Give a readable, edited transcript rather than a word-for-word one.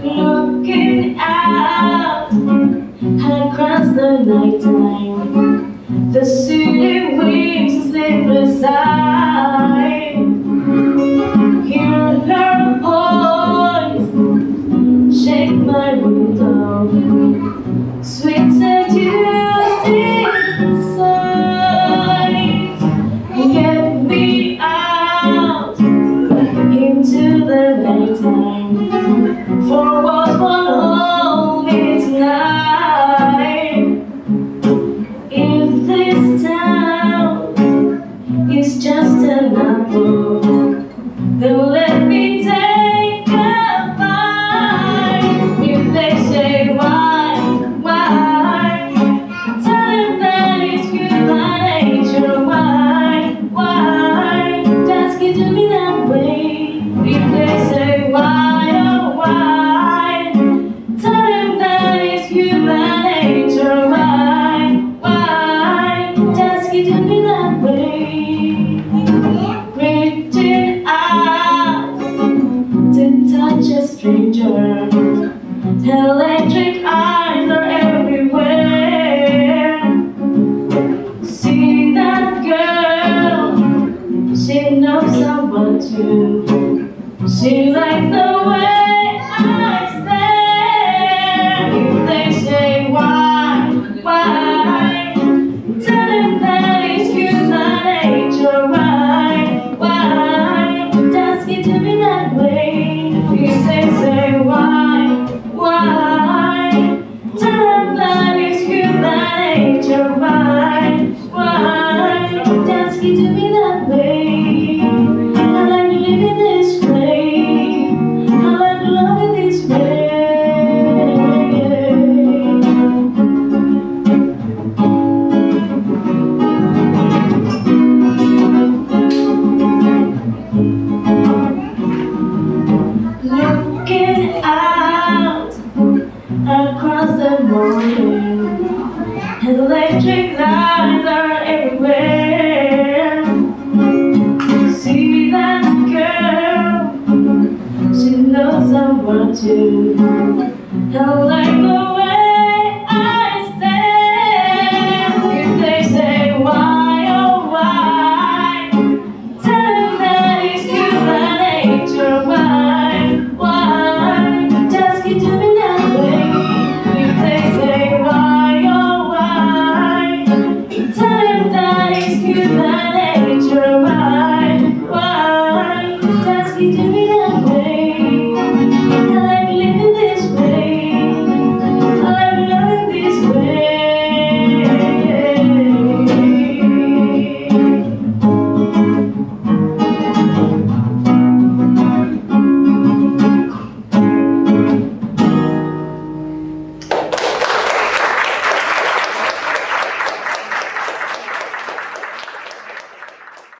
Looking out across the nighttime, the city winds sleep beside. Hear her voice shake my window, sweet seducing sight. Get me out into the nighttime, for what won't hold me tonight. If this town is just an apple, then let me take a bite. If they say why, tell them that it's human nature. Why, just give to me that way. If they say why, oh why, tell them that it's human nature. Why, just give to me that way. Reaching out to touch a stranger, electric eyes are everywhere. See that girl, she knows someone too. She likes the way I stare. If they say why, tell them that it's human nature. Why, just give to me that way. If they say why, tell them that it's human nature. Why, just give to me that way. I like to live in this way. I like to love in this way. Looking out across the morning, electric lights are everywhere. See that girl, she knows someone too. I like the